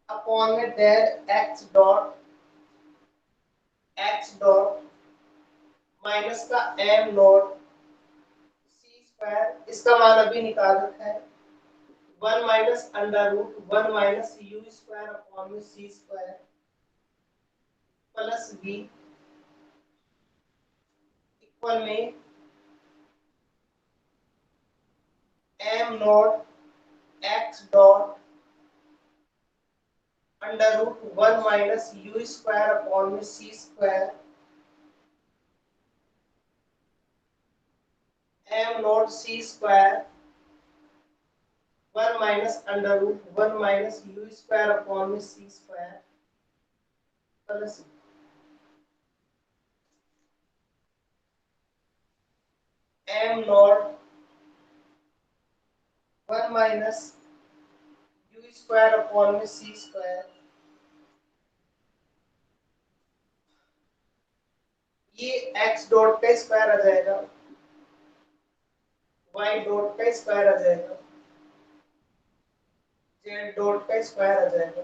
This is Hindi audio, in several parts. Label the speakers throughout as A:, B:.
A: अपॉन में डेल एक्स डॉट माइनस का एम नॉट सी स्क्वायर, इसका मान अभी निकाल रखा है, 1 - under root 1 - u square upon में c square plus b equal में m nought x dot under root 1 - u square upon में c square m nought c square 1 - under root 1 - u square upon में c square plus m nought 1 - u square upon में सी स्क्वायर, ये एक्स डॉट का स्क्वायर आ जाएगा, वाई डॉट का स्क्वायर आ जाएगा, जेड डॉट का स्क्वायर आ जाएगा।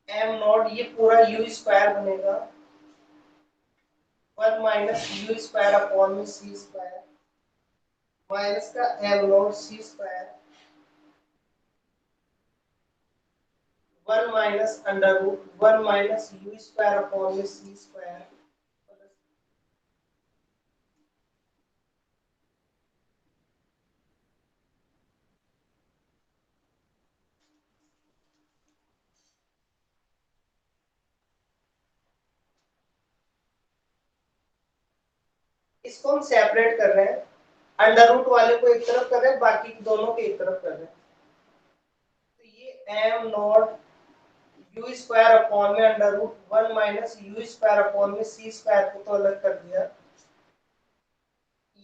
A: एम नॉट ये पूरा यू स्क्वायर बनेगा, 1 - यू स्क्वायर अपॉन में सी स्क्वायर माइनस का m nought c square 1 - under root 1 - u square upon में सी स्क्वायर। इसको हम सेपरेट कर रहे हैं, अंडर रूट वाले को एक तरफ कर रहे हैं, बाकी दोनों को एक तरफ कर रहे हैं। तो ये m nought u square upon में under root 1 - u square upon में सी स्क्वायर को तो अलग कर दिया,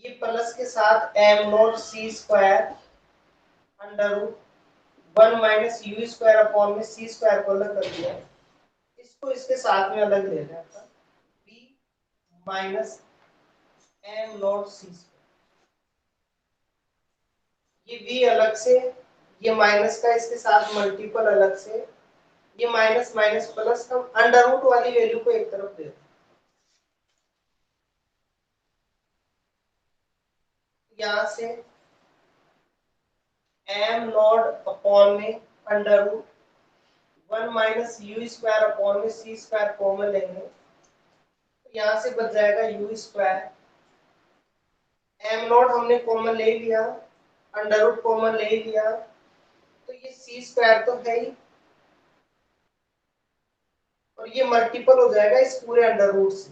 A: ये प्लस के साथ m nought c square under root 1 - u square upon में सी स्क्वायर को अलग कर दिया, इसको इसके साथ में अलग ले रहा था, b minus m nought c square, ये v अलग से, ये माइनस का इसके साथ मल्टीपल अलग से, ये माइनस माइनस प्लस, हम अंडर रूट वाली वैल्यू को एक तरफ दे दें, यहां से एम नॉट अपॉन में under root 1 - u square upon में सी स्क्वायर कॉमन लेंगे, तो यहां से बच जाएगा यू स्क्वायर, एम नॉट हमने कॉमन ले लिया, अंडर रूट कॉमन ले लिया, तो ये सी स्क्वायर तो है ही, और ये मल्टीपल हो जाएगा इस पूरे अंडर रूट से,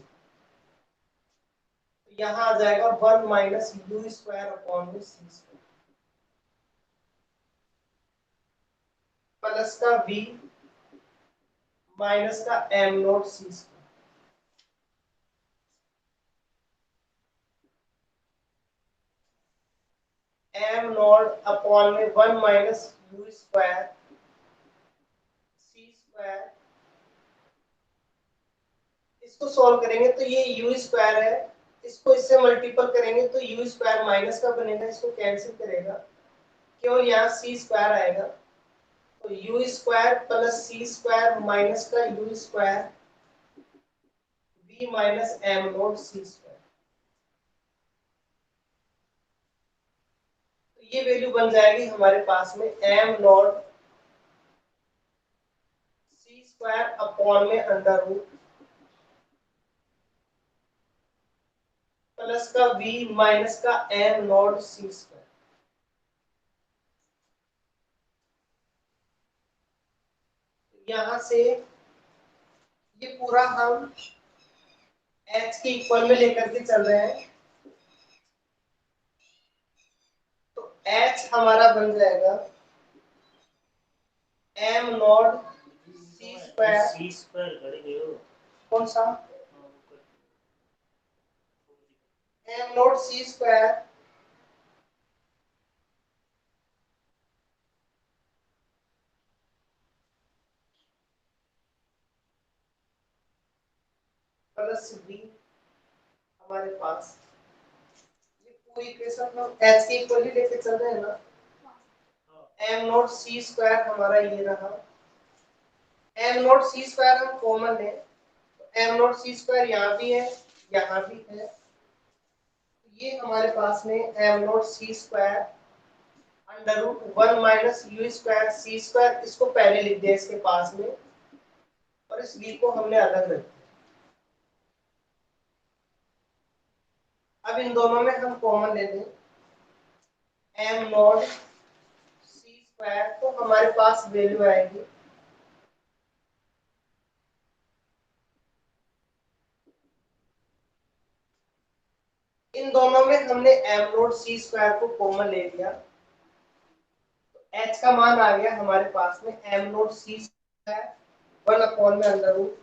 A: तो यहाँ आ जाएगा 1 - यू स्क्वायर अपॉन में सी स्क्वायर प्लस का v माइनस का m nought c square, m nought upon में 1 - यू स्क्वायर सी स्क्वायर, इसको सॉल्व करेंगे तो ये यू स्क्वायर है, इसको इससे मल्टीपल करेंगे तो यू स्क्वायर माइनस का बनेगा, इसको कैंसिल करेगा, केवल यहाँ सी स्क्वायर आएगा, तो u square plus c square minus का u square v minus m nought c square, तो ये वैल्यू बन जाएगी हमारे पास में m nought c square upon में अंडर रूट प्लस का v माइनस का एम नॉट सी स्क्वायर, यहाँ से ये पूरा हम h के इक्वल में लेकर के चल रहे हैं, तो h हमारा बन जाएगा एम नॉट सी स्क्वायर कौन सा m nought c square plus b हमारे पास, ये पूरी इक्वेशन हम एच के इक्वल ही लेके चल रहे हैं ना। एम नॉट सी स्क्वायर हमारा ये रहा, एम नॉट सी स्क्वायर हम कॉमन लें तो एम नॉट सी स्क्वायर यहाँ भी है, यहाँ भी है, ये हमारे पास में m nought c square under root 1 minus u square c square, इसको पहले लिख दिया इसके पास में और इस बी को हमने अलग रख दिया। अब इन दोनों में हम कॉमन ले लें एम नॉट सी स्क्वायर, तो हमारे पास वैल्यू आएगी इन दोनों में हमने एम नॉट सी स्क्वायर को कॉमन ले लिया, एच का मान आ गया हमारे पास में m nought c square 1 upon में under root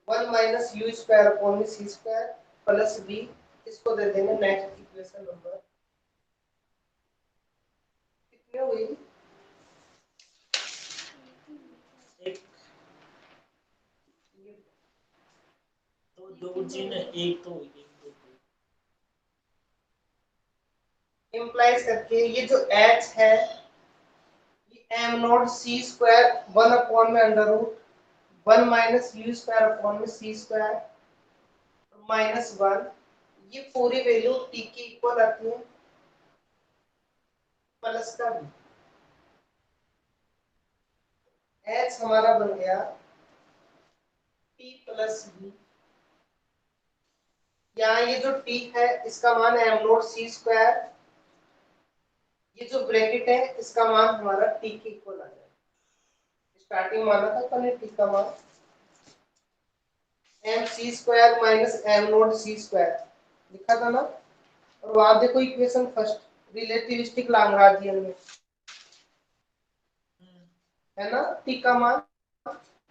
A: 1 minus u square upon में सी स्क्वायर प्लस बी, इसको दे देंगे नेक्स्ट इक्वेशन नंबर कितने हुई,
B: एक तो दो जी ने एक तो एक दो
A: इंप्लाइज करके ये जो h है ये m nought c square 1 upon में under root 1 minus u square upon में सी स्क्वायर माइनस 1, ये पूरी वैल्यू t की इक्वल आती है प्लस का b, h हमारा बन गया t प्लस b, यहाँ ये जो t है इसका मान एम नॉट सी स्क्वायर, ये जो ब्रैकेट है इसका मान हमारा t के इक्वल आ जाएगा, स्टार्टिंग माना था अपन ने t का मान m c square minus m nought c square लिखा था ना, और वहां देखो इक्वेशन फर्स्ट रिलेटिविस्टिक लाग्रांजियन में है ना, t का मान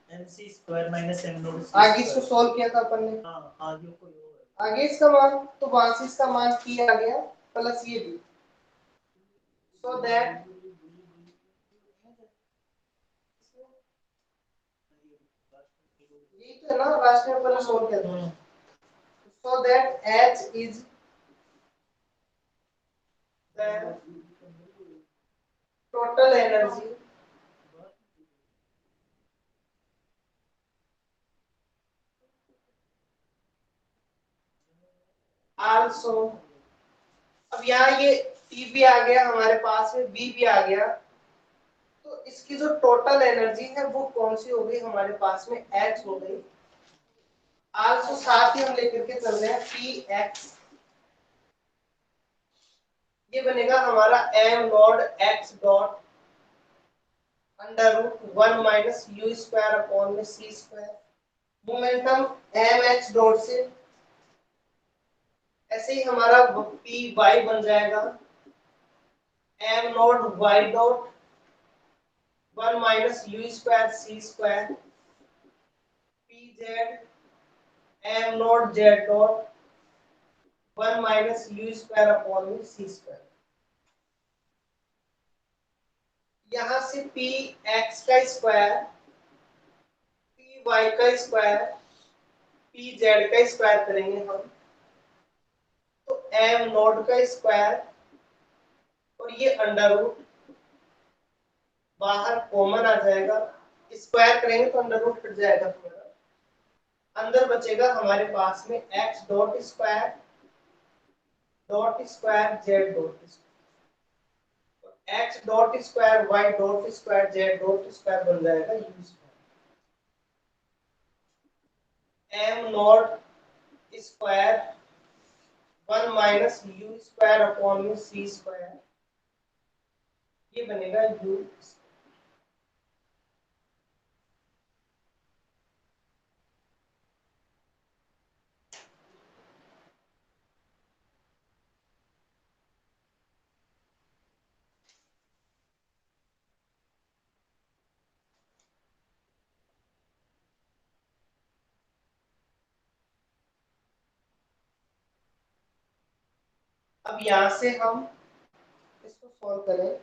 B: m c square minus m nought
A: आगे इसको सॉल्व किया था अपन ने,
B: हाँ आगे कोई
A: आगे इसका मान तो वहां से इसका मान t आ गया प्लस ये भी, सो दैट यही तो है ना लास्ट में अपन ने सॉल्व किया था, so that h is the total energy also, अब यहाँ ये T भी आ गया हमारे पास में, B भी आ गया, तो इसकी जो टोटल एनर्जी है वो कौन सी हो गई हमारे पास में H हो गई, also साथ ही हम लेकर के चल रहे हैं Px, ये बनेगा हमारा m nought x dot under root 1 minus u square upon में c square, momentum mh dot से ऐसे ही हमारा पी वाई बन जाएगा m nought y dot 1 minus u square c square, p z m nought z dot 1 minus u square upon में सी स्क्वायर, यहाँ से पी एक्स का स्क्वायर पी वाई का स्क्वायर पी जेड का स्क्वायर करेंगे हम, तो एम नॉट का स्क्वायर और ये अंडर रूट बाहर कॉमन आ जाएगा, स्क्वायर करेंगे तो अंडर रूट कट जाएगा हमारा, अंदर बचेगा हमारे पास में x dot square Z dot square, x dot square y dot square Z dot square बन जाएगा u square, m not square 1 minus u square upon में c स्क्वायर, ये बनेगा u। अब यहां से हम इसको सॉल्व करें,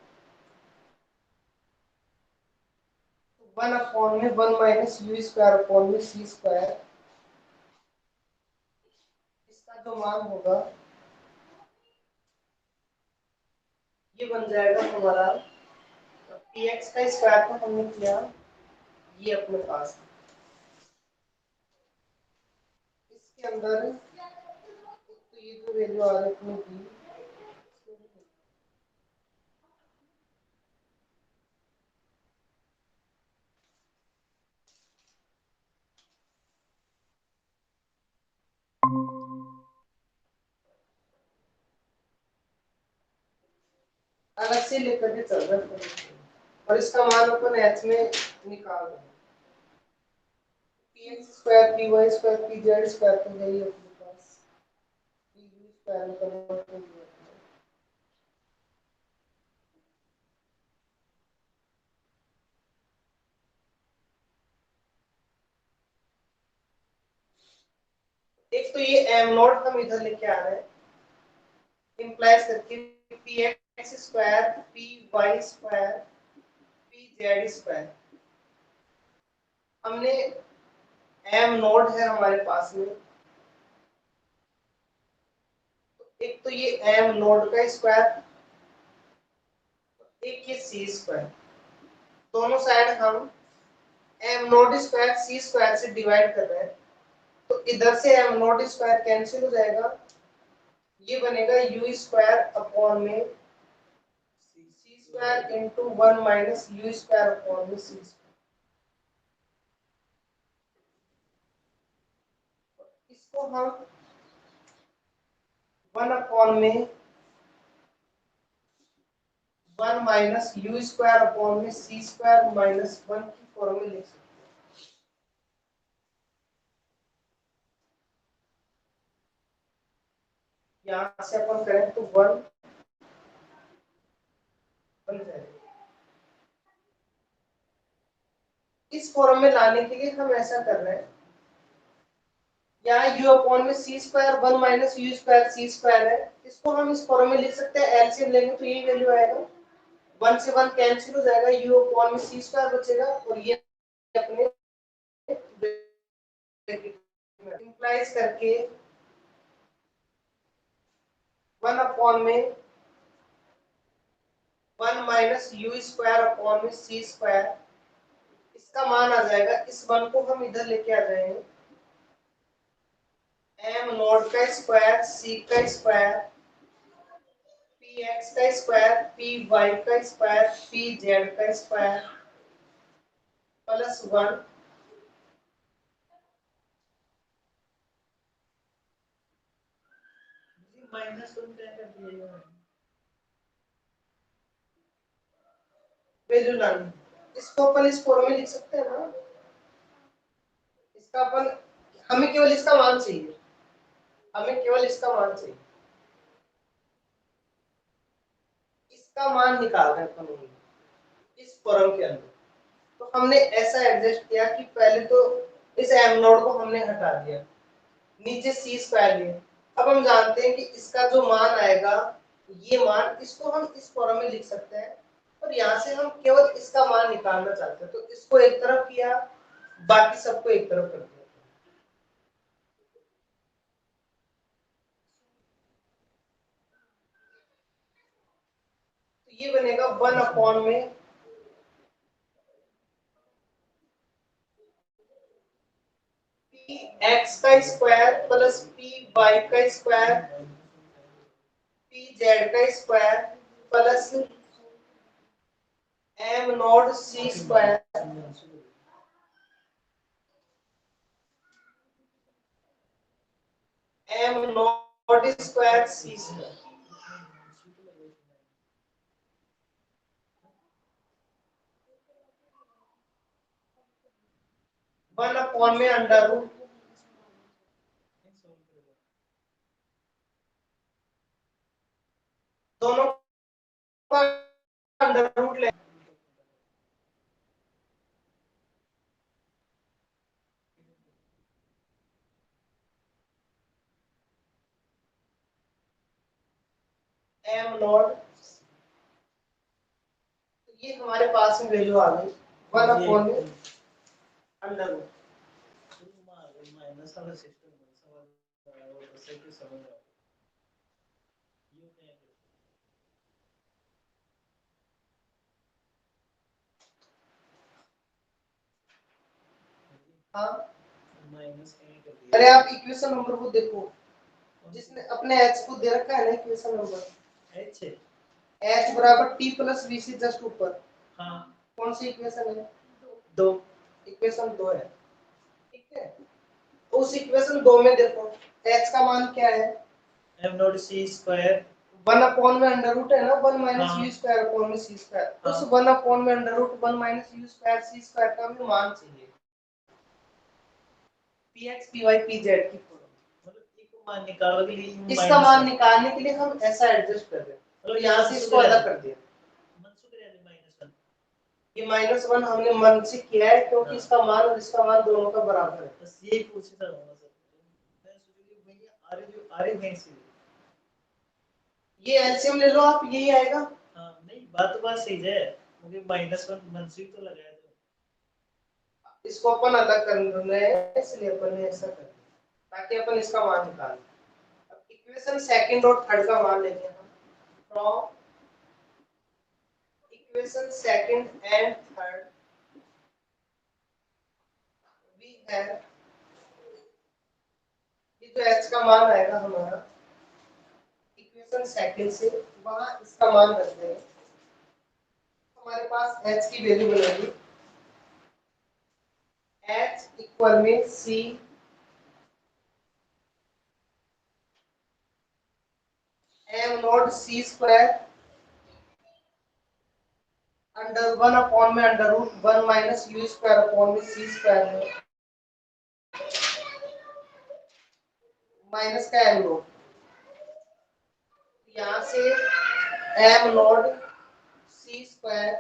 A: 1 अपॉन में 1 माइनस यू स्क्वायर अपॉन में सी स्क्वायर, जो मान होगा ये बन जाएगा हमारा पी एक्स का स्क्वायर को हमने किया ये अपने पास इसके अंदर तो ये जो वैल्यू आ रही अपनी की अलग से लेकर के चल रहे हैं और इसका मान अपन एच में निकाल रहे हैं p x square p y square p z square तो है ही अपने पास पी यू स्क्वायर में कन्वर्ट कर दिया एक तो ये एम नॉट हम इधर लेके आ रहे हैं इंप्लाइज करके p x square p y square p z square हमने एम नोड है हमारे पास में एक तो ये एम नोड का स्क्वायर एक ये सी स्क्वायर दोनों साइड हम M node square c square से डिवाइड कर रहे हैं तो इधर से एम नोड स्क्वायर कैंसिल हो जाएगा ये बनेगा यू स्क्वायर अपॉन में c square into 1 minus u square upon में सी स्क्वायर इसको हम 1 अपॉन में 1 माइनस यू स्क्वायर अपॉन में सी स्क्वायर माइनस 1 की फॉर्म में लिख सकते हैं यहाँ से अपन करें तो 1 बन जाएगा इस फॉर्म में लाने के लिए हम ऐसा कर रहे हैं यहाँ u अपॉन में c square 1 minus u square c square है इसको हम इस फॉर्म में लिख सकते हैं एलसीएम लेंगे तो यही वैल्यू आएगा 1 से 1 कैंसिल हो जाएगा u अपॉन में सी स्क्वायर बचेगा और ये अपने इंप्लाइज करके 1 अपॉन में 1 माइनस यू स्क्वायर अपॉन में सी स्क्वायर इसका मान आ जाएगा इस 1 को हम इधर लेके आ जाएंगे एम नोड का स्क्वायर सी का स्क्वायर पी एक्स का स्क्वायर पी वाई का स्क्वायर पी जेड का स्क्वायर प्लस 1
B: माइनस 1 क्या कर दिया
A: वैल्यू लानी इसको अपन इस फॉर्म में लिख सकते हैं ना इसका अपन हमें केवल इसका मान चाहिए हमें केवल इसका मान चाहिए इसका मान निकाल रहे हैं अपन इस फॉर्म के अंदर तो हमने ऐसा एडजस्ट किया कि पहले तो इस एम नोड को हमने हटा दिया नीचे सी स्क्वायर लिया अब हम जानते हैं कि इसका जो मान आएगा ये मान इसको हम इस फॉर्म में लिख सकते हैं और यहाँ से हम केवल इसका मान निकालना चाहते हैं तो इसको एक तरफ किया बाकी सबको एक तरफ कर दिया तो ये बनेगा 1 अपॉन में पी एक्स का स्क्वायर प्लस पी वाई का स्क्वायर पी जेड का square plus m nought c square m nought square c square 1 upon में अंडर रूट दोनों का अंडर रूट ले एम नॉट ये हमारे पास में वैल्यू आ गई 1 अपॉन में अंडर रूट
B: माइनस वाला सिस्टम वो तो सही समझ रहा हूँ। यू क्या करते
A: हाँ
B: माइनस कहीं कर
A: अरे
B: दिया।
A: आप इक्वेशन नंबर को देखो, जिसने अपने एच को दे रखा है ना इक्वेशन नंबर
B: एच
A: एच बराबर टी प्लस बी से जस्ट ऊपर
B: हाँ
A: कौन सी इक्वेशन है?
B: दो
A: इक्वेशन 2 है, ठीक है। तो उस इक्वेशन 2 में देखो एच का मान क्या है?
B: M nought c square
A: 1 upon में अंडर रूट है ना 1 माइनस
B: हाँ
A: यू स्क्वायर अपॉन में सी स्क्वायर,
B: हाँ
A: उस 1 अपॉन में under root 1 minus u square c square का भी मान चाहिए px py pz की फॉर्म।
B: मतलब एक मान निकालने के लिए
A: इसका मान निकालने के लिए हम ऐसा एडजस्ट कर रहे हैं, तो यहाँ से इसको अलग कर दिया।
B: -1
A: ये -1 हमने मन से किया है क्योंकि इसका मान और इसका मान दोनों का बराबर है।
B: बस यही पूछता हूँ सर। मैं सोच रही भैया आ रही है इसलिए।
A: ये एलसीएम ले लो आप, यही आएगा।
B: हाँ नहीं बात सही है, मुझे -1 मनसी तो लगाया था।
A: इसको अपन अलग कर रहे हैं इसलिए अपन ने ऐसा कर दिया ताकि अपन इसका मान निकाल लें। अब इक्वेशन सेकंड और थर्ड का मान लेंगे हम from equation second and third we have, ये जो h का मान आएगा हमारा इक्वेशन सेकंड से वहां इसका मान रख देंगे, हमारे पास h की वैल्यू बनेगी h इक्वल में c m nought c square under 1 upon में under root 1 minus u square upon में c स्क्वायर में माइनस का m नॉट, यहाँ से m nought c square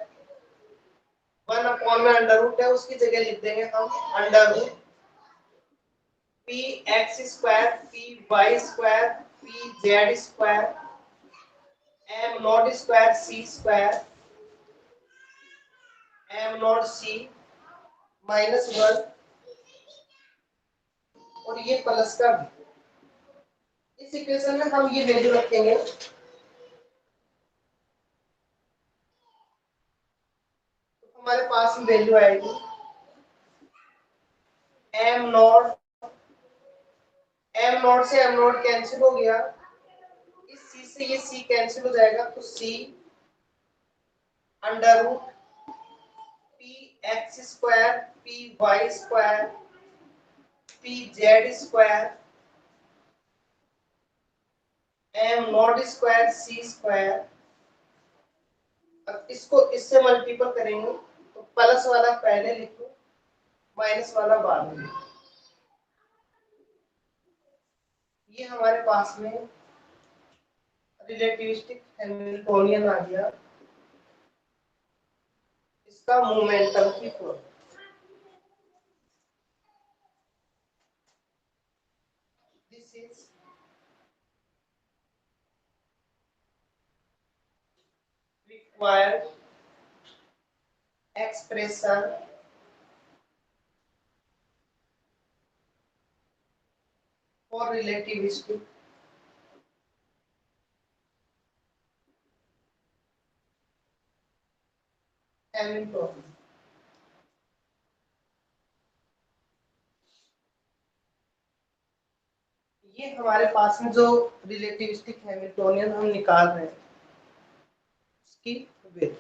A: 1 upon में अंडर रूट है उसकी जगह लिख देंगे हम under root p x square p y square p z square m nought square c square m nought सी -1 और ये प्लस का भी। इस इक्वेशन में हम ये वैल्यू रखेंगे तो हमारे पास वैल्यू आएगी एम नॉट से एम नॉट कैंसिल हो गया, इस सी से ये सी कैंसिल हो जाएगा तो c under root p x square p y square p z square m nought square c square. अब इसको इससे मल्टीपल करेंगे तो प्लस वाला पहले लिखो माइनस वाला बाद में लिखो। ये हमारे पास में रिलेटिविस्टिक हैमिल्टोनियन आ गया, इसका मोमेंटम की form. This is required expression for relativistic Hamiltonian। ये हमारे पास में जो रिलेटिविस्टिक हैमिल्टोनियन हम निकाल रहे हैं उसकी वैल्यू